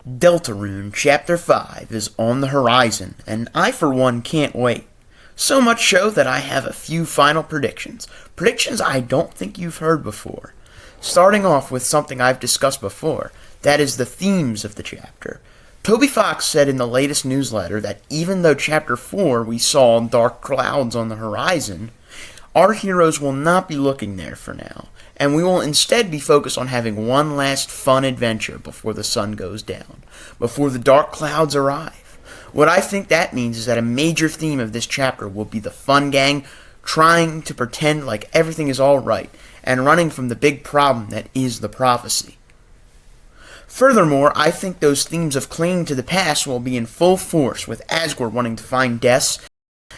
Deltarune Chapter 5 is on the horizon, and I for one can't wait. So much so that I have a few final predictions. Predictions I don't think you've heard before. Starting off with something I've discussed before, that is the themes of the chapter. Toby Fox said in the latest newsletter that even though Chapter 4 we saw dark clouds on the horizon, our heroes will not be looking there for now, and we will instead be focused on having one last fun adventure before the sun goes down, before the dark clouds arrive. What I think that means is that a major theme of this chapter will be the fun gang trying to pretend like everything is alright, and running from the big problem that is the prophecy. Furthermore, I think those themes of clinging to the past will be in full force, with Asgore wanting to find Des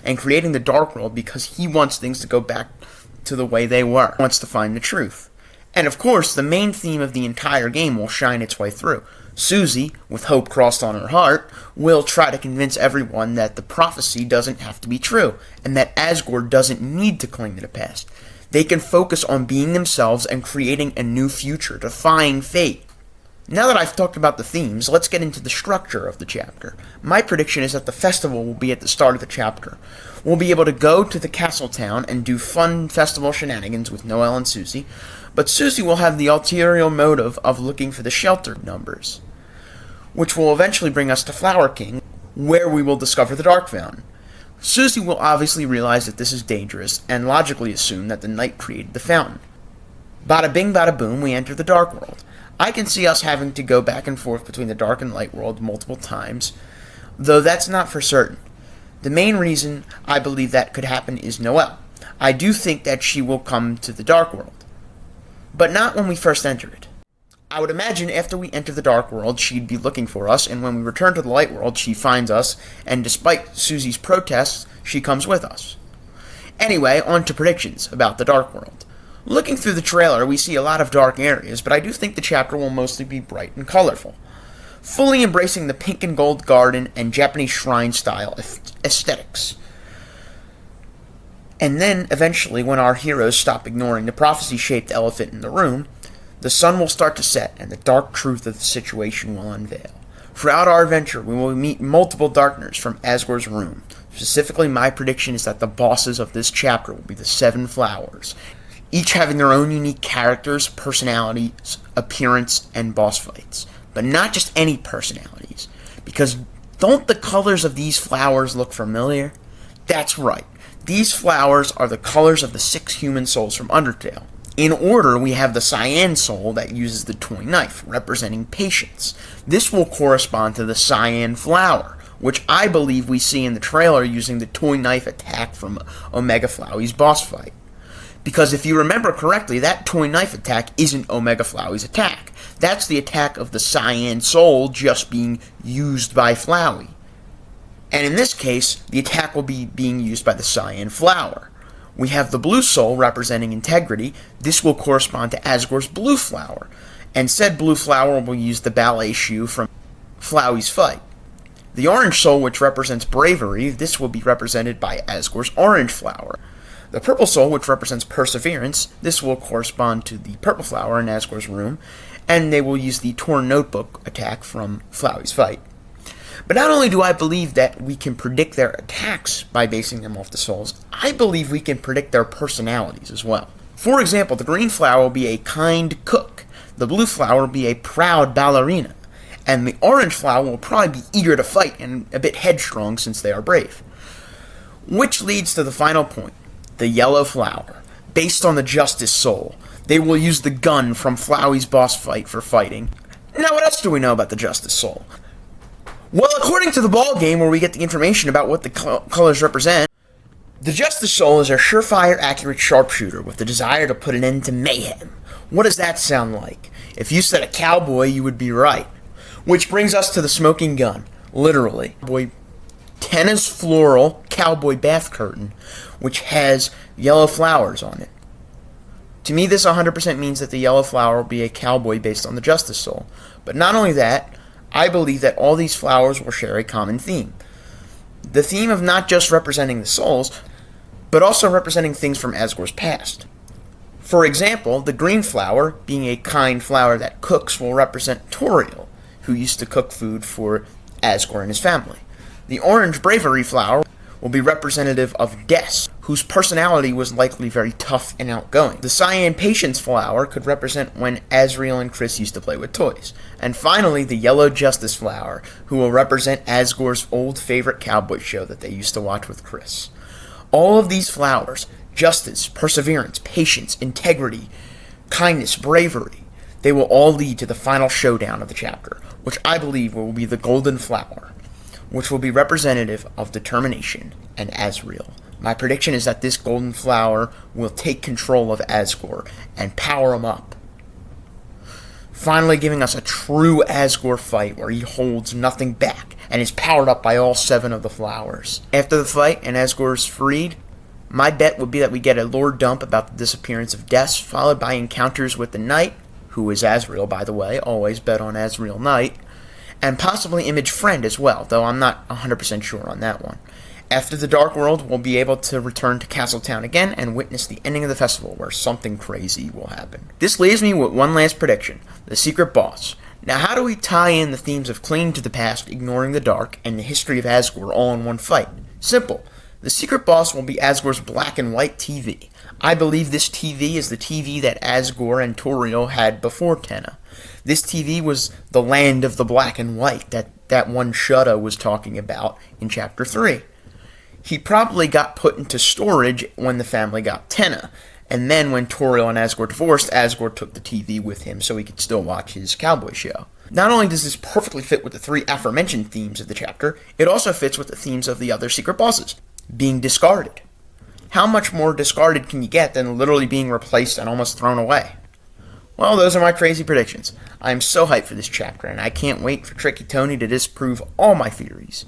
and creating the Dark World because he wants things to go back to the way they were. He wants to find the truth. And of course, the main theme of the entire game will shine its way through. Susie, with hope crossed on her heart, will try to convince everyone that the prophecy doesn't have to be true, and that Asgore doesn't need to cling to the past. They can focus on being themselves and creating a new future, defying fate. Now that I've talked about the themes, let's get into the structure of the chapter. My prediction is that the festival will be at the start of the chapter. We'll be able to go to the castle town and do fun festival shenanigans with Noelle and Susie, but Susie will have the ulterior motive of looking for the shelter numbers, which will eventually bring us to Flower King, where we will discover the Dark Fountain. Susie will obviously realize that this is dangerous, and logically assume that the knight created the fountain. Bada bing bada boom, we enter the Dark World. I can see us having to go back and forth between the Dark and Light World multiple times, though that's not for certain. The main reason I believe that could happen is Noelle. I do think that she will come to the Dark World, but not when we first enter it. I would imagine after we enter the Dark World, she'd be looking for us, and when we return to the Light World, she finds us, and despite Susie's protests, she comes with us. Anyway, on to predictions about the Dark World. Looking through the trailer, we see a lot of dark areas, but I do think the chapter will mostly be bright and colorful, fully embracing the pink and gold garden and Japanese shrine style aesthetics. And then, eventually, when our heroes stop ignoring the prophecy-shaped elephant in the room, the sun will start to set, and the dark truth of the situation will unveil. Throughout our adventure, we will meet multiple Darkners from Asgore's room. Specifically, my prediction is that the bosses of this chapter will be the Seven Flowers, each having their own unique characters, personalities, appearance, and boss fights. But not just any personalities, because don't the colors of these flowers look familiar? That's right. These flowers are the colors of the 6 human souls from Undertale. In order, we have the cyan soul that uses the toy knife, representing patience. This will correspond to the cyan flower, which I believe we see in the trailer using the toy knife attack from Omega Flowey's boss fight. Because if you remember correctly, that toy knife attack isn't Omega Flowey's attack. That's the attack of the cyan soul just being used by Flowey. And in this case, the attack will be being used by the cyan flower. We have the blue soul representing integrity. This will correspond to Asgore's blue flower. And said blue flower will use the ballet shoe from Flowey's fight. The orange soul, which represents bravery, this will be represented by Asgore's orange flower. The purple soul, which represents perseverance, this will correspond to the purple flower in Asgore's room, and they will use the torn notebook attack from Flowey's fight. But not only do I believe that we can predict their attacks by basing them off the souls, I believe we can predict their personalities as well. For example, the green flower will be a kind cook, the blue flower will be a proud ballerina, and the orange flower will probably be eager to fight and a bit headstrong since they are brave. Which leads to the final point. The yellow flower. Based on the Justice Soul, they will use the gun from Flowey's boss fight for fighting. Now, what else do we know about the Justice Soul? Well, according to the ball game where we get the information about what the colors represent, the Justice Soul is a surefire, accurate sharpshooter with the desire to put an end to mayhem. What does that sound like? If you said a cowboy, you would be right. Which brings us to the smoking gun. Literally. Tennis floral cowboy bath curtain, which has yellow flowers on it. To me, this 100% means that the yellow flower will be a cowboy based on the Justice Soul. But not only that, I believe that all these flowers will share a common theme. The theme of not just representing the souls, but also representing things from Asgore's past. For example, the green flower, being a kind flower that cooks, will represent Toriel, who used to cook food for Asgore and his family. The orange bravery flower will be representative of Des, whose personality was likely very tough and outgoing. The cyan patience flower could represent when Asriel and Chris used to play with toys. And finally, the yellow justice flower, who will represent Asgore's old favorite cowboy show that they used to watch with Chris. All of these flowers, justice, perseverance, patience, integrity, kindness, bravery, they will all lead to the final showdown of the chapter, which I believe will be the golden flower, which will be representative of determination and Asriel. My prediction is that this golden flower will take control of Asgore and power him up, finally giving us a true Asgore fight where he holds nothing back and is powered up by all 7 of the flowers. After the fight and Asgore is freed, my bet would be that we get a lore dump about the disappearance of Des, followed by encounters with the Knight, who is Asriel, by the way, always bet on Asriel Knight, and possibly Image Friend as well, though I'm not 100% sure on that one. After the Dark World, we'll be able to return to Castletown again and witness the ending of the festival, where something crazy will happen. This leaves me with one last prediction: the secret boss. Now, how do we tie in the themes of clinging to the past, ignoring the dark, and the history of Asgore all in one fight? Simple. The secret boss will be Asgore's black and white TV. I believe this TV is the TV that Asgore and Toriel had before Tenna. This TV was the land of the black and white that one Shudda was talking about in Chapter 3. He probably got put into storage when the family got Tenna, and then when Toriel and Asgore divorced, Asgore took the TV with him so he could still watch his cowboy show. Not only does this perfectly fit with the 3 aforementioned themes of the chapter, it also fits with the themes of the other secret bosses, being discarded. How much more discarded can you get than literally being replaced and almost thrown away? Well, those are my crazy predictions. I am so hyped for this chapter, and I can't wait for Tricky Tony to disprove all my theories.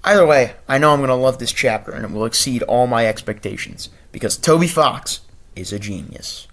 Either way, I know I'm going to love this chapter, and it will exceed all my expectations, because Toby Fox is a genius.